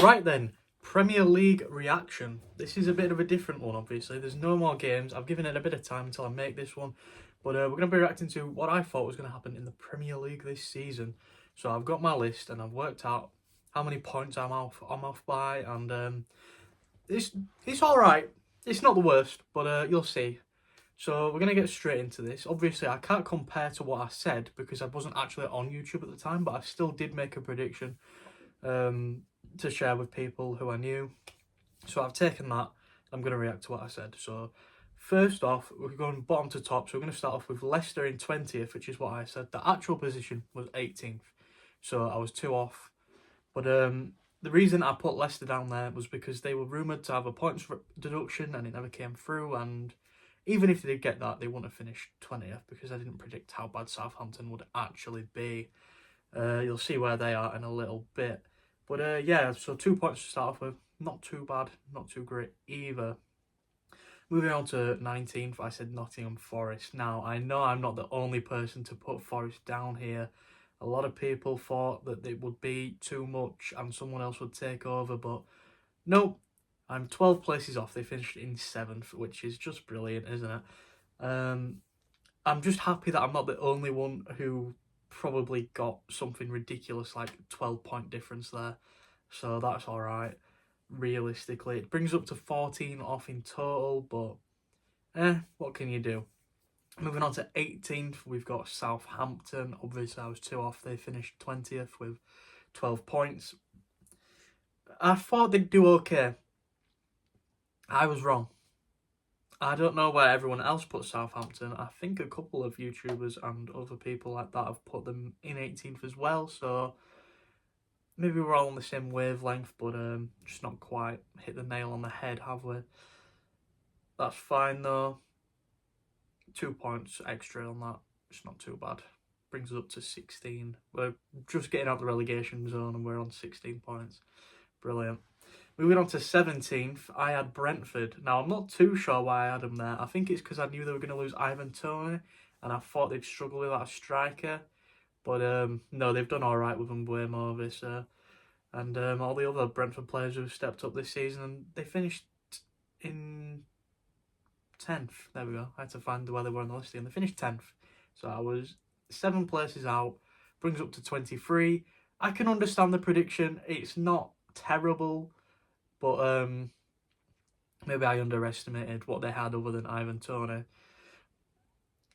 Right then, Premier League reaction. This is a bit of a different one, obviously. There's no more games. I've given it a bit of time until I make this one. But we're going to be reacting to what I thought was going to happen in the Premier League this season. So I've got my list and I've worked out how many points I'm off by. And it's all right. It's not the worst, but you'll see. So we're going to get straight into this. Obviously, I can't compare to what I said because I wasn't actually on YouTube at the time, but I still did make a prediction to share with people who I knew. So I've taken that. I'm going to react to what I said. So first off, we're going bottom to top. So we're going to start off with Leicester in 20th, which is what I said. The actual position was 18th. So I was 2 off. But the reason I put Leicester down there was because they were rumoured to have a points deduction and it never came through. And even if they did get that, they wouldn't have finished 20th because I didn't predict how bad Southampton would actually be. You'll see where they are in a little bit. But yeah, so 2 points to start off with. Not too bad, not too great either. Moving on to 19th, I said Nottingham Forest. Now, I know I'm not the only person to put Forest down here. A lot of people thought that it would be too much and someone else would take over, but no, I'm 12 places off. They finished in 7th, which is just brilliant, isn't it? I'm just happy that I'm not the only one who probably got something ridiculous like 12-point difference there. So that's all right. Realistically, it brings up to 14 off in total, but what can you do? Moving on to 18th, we've got Southampton. Obviously, I was 2 off. They finished 20th with 12 points. I thought they'd do okay. I was wrong. I don't know where everyone else put Southampton. I think a couple of YouTubers and other people like that have put them in 18th as well, so maybe we're all on the same wavelength, but just not quite hit the nail on the head, have we? That's fine though. 2 points extra on that. It's not too bad. Brings us up to 16. We're just getting out the relegation zone and we're on 16 points. Brilliant. Moving on to 17th, I had Brentford. Now, I'm not too sure why I had them there. I think it's because I knew they were going to lose Ivan Toney and I thought they'd struggle without a striker. But no, they've done all right with Mbeumo this and all the other Brentford players who have stepped up this season, and they finished in 10th. There we go. I had to find where they were on the list, and they finished 10th. So I was 7 places out. Brings up to 23. I can understand the prediction. It's not terrible, but maybe I underestimated what they had other than Ivan Toney.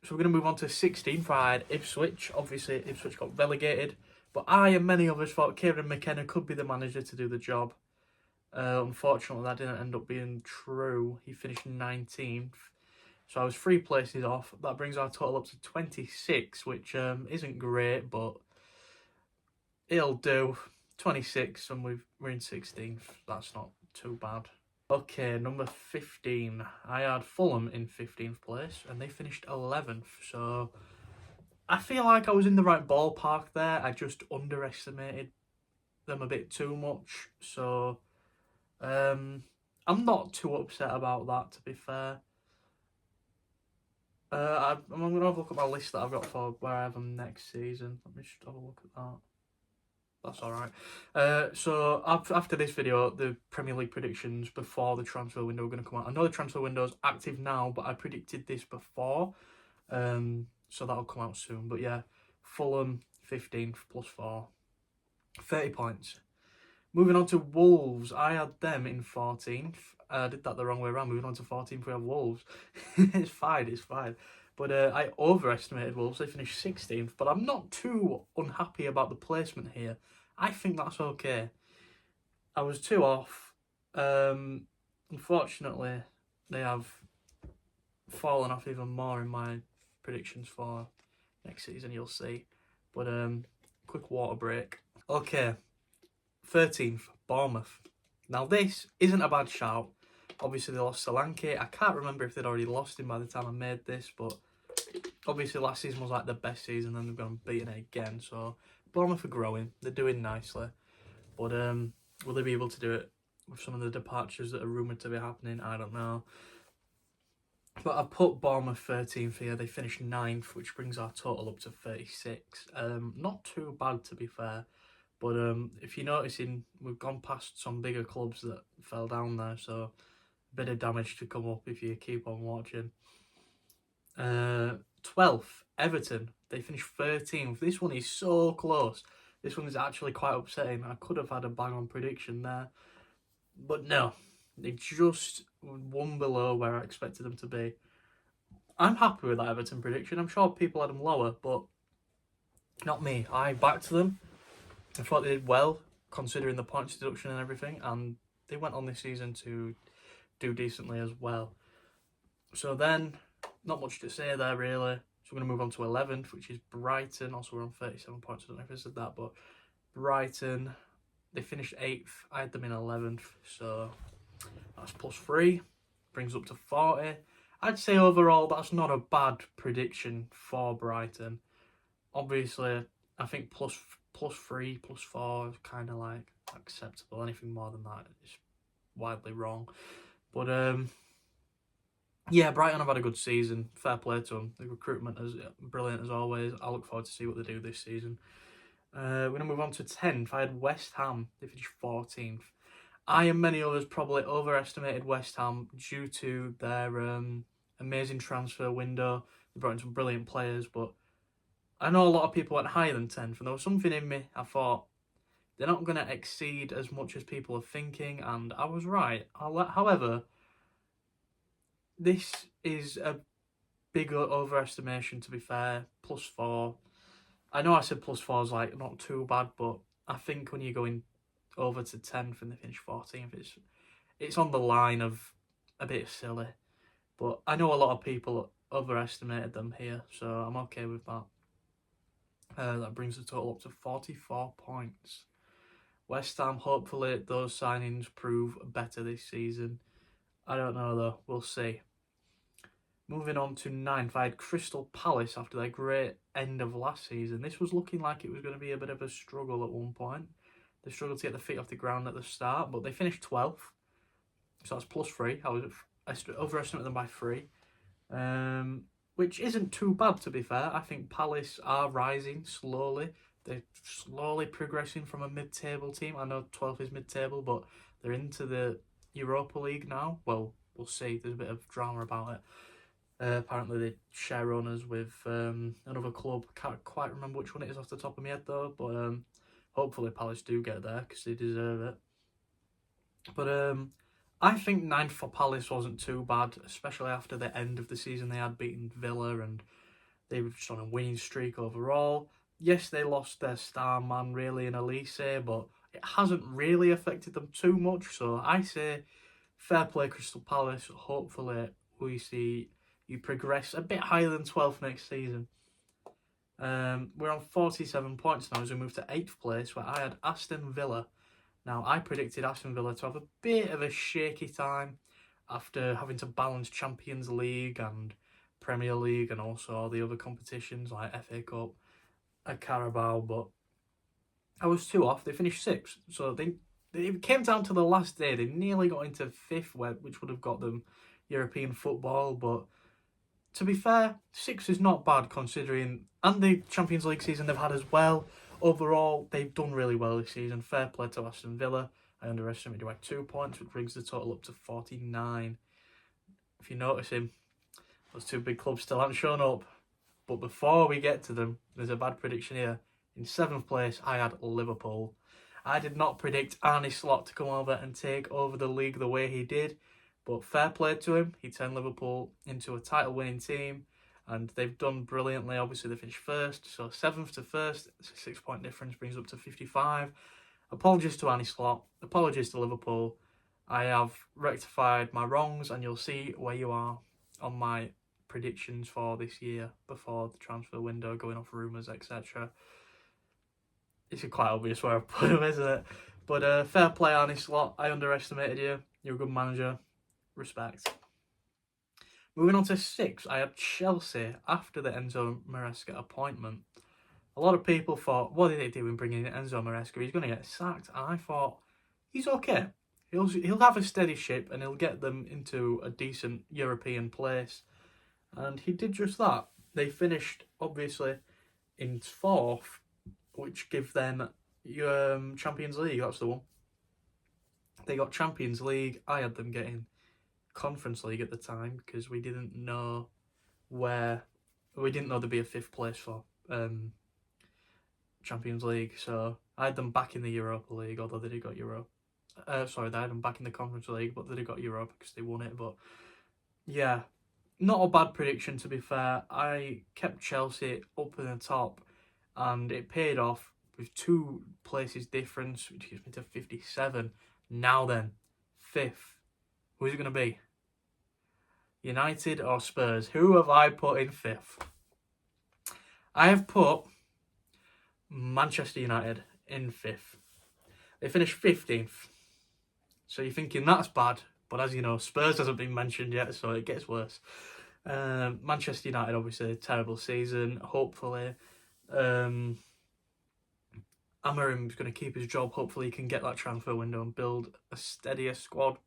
So we're going to move on to 16th. I had Ipswich. Obviously, Ipswich got relegated. But I and many others thought Kieran McKenna could be the manager to do the job. Unfortunately, that didn't end up being true. He finished 19th. So I was 3 places off. That brings our total up to 26, which isn't great, but it'll do. 26, and we're in 16th. That's not too bad. Okay, number 15. I had Fulham in 15th place, and they finished 11th. So I feel like I was in the right ballpark there. I just underestimated them a bit too much. So I'm not too upset about that, to be fair. I'm going to have a look at my list that I've got for where I have them next season. Let me just have a look at that. That's all right. So after this video, the Premier League predictions before the transfer window are going to come out. I know the transfer window is active now, but I predicted this before. So that'll come out soon. But yeah, Fulham 15th plus 4. 30 points. Moving on to Wolves, I had them in 14th. I did that the wrong way around. Moving on to 14th, we have Wolves. It's fine. But I overestimated Wolves. They finished 16th. But I'm not too unhappy about the placement here. I think that's okay. I was 2 off. Unfortunately, they have fallen off even more in my predictions for next season, you'll see. But quick water break. Okay. 13th, Bournemouth. Now, this isn't a bad shout. Obviously, they lost Solanke. I can't remember if they'd already lost him by the time I made this, but obviously last season was like the best season, and they've gone beaten it again. So, Bournemouth are growing. They're doing nicely. But will they be able to do it with some of the departures that are rumoured to be happening? I don't know. But I've put Bournemouth 13th here. They finished 9th, which brings our total up to 36. Not too bad, to be fair. But if you're noticing, we've gone past some bigger clubs that fell down there, so a bit of damage to come up if you keep on watching. 12th, Everton. They finished 13th. This one is so close. This one is actually quite upsetting. I could have had a bang on prediction there. But no, they just one below where I expected them to be. I'm happy with that Everton prediction. I'm sure people had them lower, but not me. I backed them. I thought they did well, considering the points deduction and everything, and they went on this season to do decently as well. So then, not much to say there really. So we're going to move on to 11th, which is Brighton. Also, we're on 37 points. I don't know if I said that, but Brighton, they finished 8th. I had them in 11th, so that's +3. Brings up to 40. I'd say overall that's not a bad prediction for Brighton. Obviously, I think +3, +4 is kind of like acceptable. Anything more than that is widely wrong. But yeah, Brighton have had a good season. Fair play to them. The recruitment is brilliant as always. I look forward to see what they do this season. We're going to move on to 10th. I had West Ham. They finished 14th. I and many others probably overestimated West Ham due to their amazing transfer window. They brought in some brilliant players, but I know a lot of people went higher than 10th, and there was something in me. I thought they're not going to exceed as much as people are thinking, and I was right. However, this is a big overestimation, to be fair. +4. I know I said +4 is like not too bad, but I think when you're going over to 10th and they finish 14th, it's on the line of a bit silly. But I know a lot of people overestimated them here, so I'm okay with that. That brings the total up to 44 points. West Ham, hopefully those signings prove better this season. I don't know though, we'll see. Moving on to 9th, I had Crystal Palace after their great end of last season. This was looking like it was going to be a bit of a struggle at one point. They struggled to get their feet off the ground at the start, but they finished 12th. So that's +3. I overestimated them by 3. Which isn't too bad, to be fair. I think Palace are rising slowly. They're slowly progressing from a mid-table team. I know 12th is mid-table, but they're into the Europa League now. Well, we'll see. There's a bit of drama about it. Apparently they share owners with another club. Can't quite remember which one it is off the top of my head though, but hopefully Palace do get there because they deserve it. But I think 9th for Palace wasn't too bad, especially after the end of the season. They had beaten Villa and they were just on a winning streak overall. Yes, they lost their star man really in Elise, but it hasn't really affected them too much. So I say fair play Crystal Palace. Hopefully we see you progress a bit higher than 12th next season. We're on 47 points now as we move to 8th place, where I had Aston Villa. Now, I predicted Aston Villa to have a bit of a shaky time after having to balance Champions League and Premier League and also all the other competitions like FA Cup and Carabao, but I was 2 off. They finished 6th, so it came down to the last day. They nearly got into 5th, which would have got them European football, but to be fair, 6 is not bad considering, and the Champions League season they've had as well. Overall, they've done really well this season. Fair play to Aston Villa. I underestimated by 2 points, which brings the total up to 49. If you notice him, those 2 big clubs still haven't shown up. But before we get to them, there's a bad prediction here. In 7th place, I had Liverpool. I did not predict Arne Slot to come over and take over the league the way he did. But fair play to him. He turned Liverpool into a title-winning team. And they've done brilliantly. Obviously, they finished 1st. So 7th to 1st, it's a 6-point difference, brings up to 55. Apologies to Arne Slot. Apologies to Liverpool. I have rectified my wrongs, and you'll see where you are on my predictions for this year before the transfer window, going off rumours, etc. It's quite obvious where I've put him, isn't it? But fair play, Arne Slot. I underestimated you. You're a good manager. Respect. Moving on to 6th, I had Chelsea after the Enzo Maresca appointment. A lot of people thought, what are they doing bringing in Enzo Maresca? He's going to get sacked. And I thought, he's okay. He'll have a steady ship and he'll get them into a decent European place. And he did just that. They finished, obviously, in 4th, which give them Champions League, that's the one. They got Champions League. I had them getting Conference League at the time because we didn't know there'd be a fifth place for Champions League. So I had them back in the Europa League, although they did got Europe. Sorry, they had them back in the Conference League, but they did got Europe because they won it. But yeah, not a bad prediction to be fair. I kept Chelsea up in the top, and it paid off with 2 places difference, which gives me to 57. Now then, 5th. Who's it going to be? United or Spurs? Who have I put in 5th? I have put Manchester United in 5th. They finished 15th. So you're thinking that's bad, but as you know, Spurs hasn't been mentioned yet, so it gets worse. Manchester United, obviously, a terrible season. Hopefully, Amarim's going to keep his job. Hopefully, he can get that transfer window and build a steadier squad.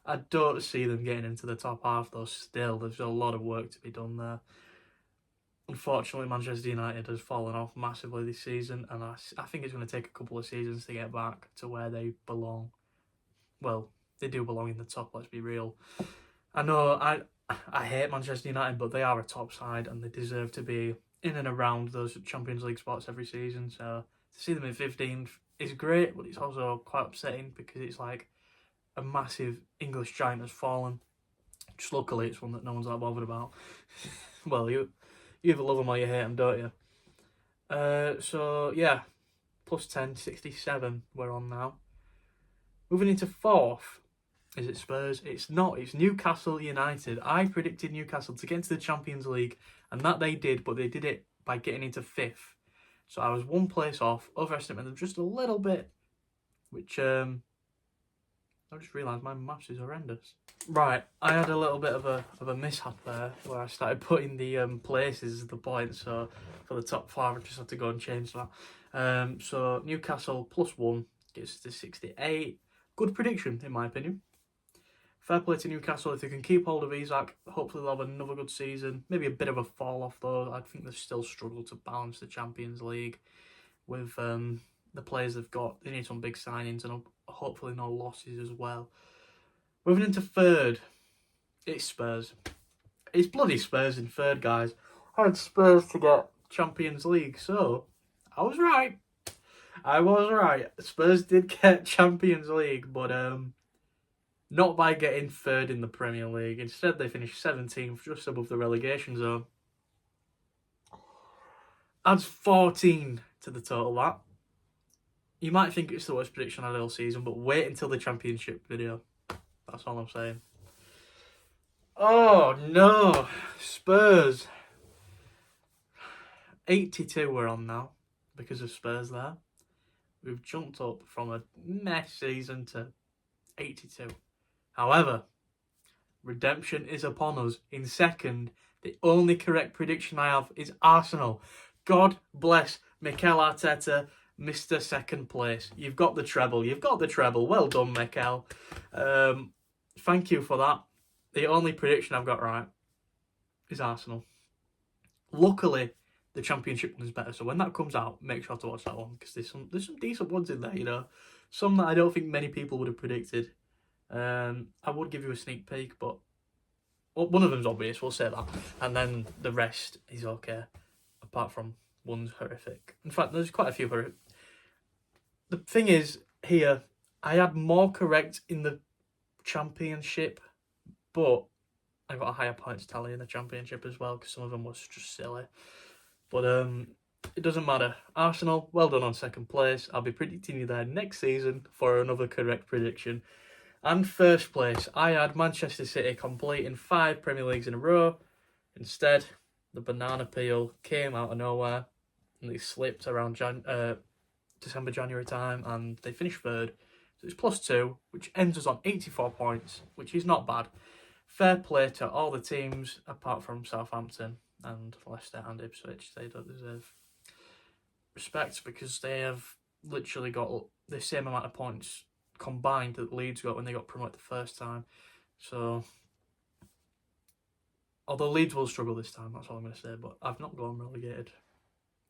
I don't see them getting into the top half, though. Still, there's a lot of work to be done there. Unfortunately, Manchester United has fallen off massively this season, and I think it's going to take a couple of seasons to get back to where they belong. Well, they do belong in the top, let's be real. I know I hate Manchester United, but they are a top side and they deserve to be in and around those Champions League spots every season. So to see them in 15th is great, but it's also quite upsetting because it's like a massive English giant has fallen. Just luckily, it's one that no one's that bothered about. Well, you either love them or you hate them, don't you? So yeah, plus 10, 67 we're on now. Moving into 4th. Is it Spurs? It's not. It's Newcastle United. I predicted Newcastle to get into the Champions League, and that they did, but they did it by getting into 5th. So I was 1 place off, overestimated them just a little bit, which I just realised my maths is horrendous. Right, I had a little bit of a mishap there where I started putting the places as the points. So for the top 5, I just had to go and change that. So Newcastle plus 1 gets to 68. Good prediction, in my opinion. Fair play to Newcastle. If they can keep hold of Isak, hopefully they'll have another good season. Maybe a bit of a fall off though. I think they still struggle to balance the Champions League with the players they've got. They need some big signings and hopefully no losses as well. Moving into 3rd, it's Spurs. It's bloody Spurs in 3rd, guys. I had Spurs to get Champions League, so I was right. Spurs did get Champions League, but not by getting 3rd in the Premier League. Instead, they finished 17th, just above the relegation zone. Adds 14 to the total, that. You might think it's the worst prediction I've had all season, but wait until the Championship video. That's all I'm saying. Oh, no. Spurs. 82 we're on now because of Spurs there. We've jumped up from a mess season to 82. However, redemption is upon us. In 2nd, the only correct prediction I have is Arsenal. God bless Mikel Arteta, Mr. 2nd place. You've got the treble. Well done, Mikel. Thank you for that. The only prediction I've got right is Arsenal. Luckily, the Championship one is better. So when that comes out, make sure to watch that one because there's some decent ones in there, you know. Some that I don't think many people would have predicted. I would give you a sneak peek, but one of them's obvious, we'll say that. And then the rest is okay, apart from one's horrific. In fact, there's quite a few horrific. The thing is, here, I had more correct in the Championship, but I got a higher points tally in the Championship as well, because some of them was just silly. But it doesn't matter. Arsenal, well done on 2nd place. I'll be predicting you there next season for another correct prediction. And 1st place, I had Manchester City completing 5 Premier Leagues in a row. Instead, the banana peel came out of nowhere and they slipped around December, January time, and they finished 3rd. So it's plus 2, which ends us on 84 points, which is not bad. Fair play to all the teams apart from Southampton and Leicester and Ipswich. They don't deserve respect because they have literally got the same amount of points combined that Leeds got when they got promoted the first time. So, although Leeds will struggle this time, that's all I'm going to say, but I've not gone relegated.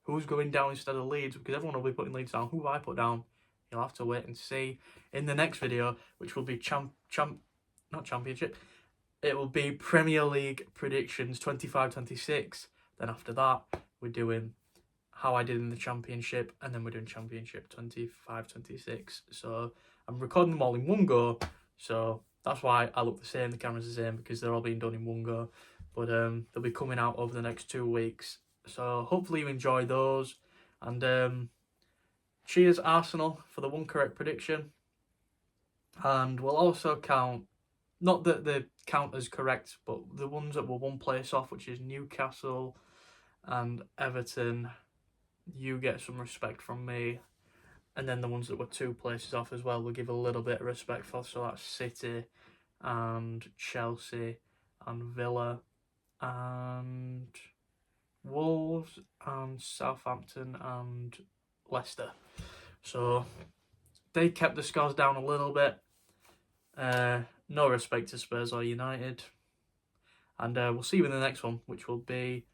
who's going down instead of Leeds, because everyone will be putting Leeds down. Who I put down, you'll have to wait and see in the next video, which will be not championship. It will be Premier League predictions 25-26. Then after that, we're doing how I did in the championship, and then we're doing championship 25-26. So I'm recording them all in one go. So that's why I look the same. The camera's the same because they're all being done in one go. But they'll be coming out over the next 2 weeks. So hopefully you enjoy those. And cheers Arsenal for the one correct prediction. And we'll also count, not that they count as correct, but the ones that were one place off, which is Newcastle and Everton, you get some respect from me. And then the ones that were 2 places off as well, we'll give a little bit of respect for. So that's City and Chelsea and Villa and Wolves and Southampton and Leicester. So they kept the scores down a little bit. No respect to Spurs or United. And we'll see you in the next one, which will be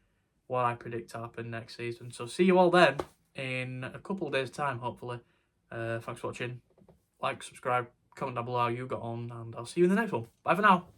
what I predict to happen next season. So see you all then in a couple of days' time, hopefully. Thanks for watching. Like, subscribe, comment down below how you got on, and I'll see you in the next one. Bye for now.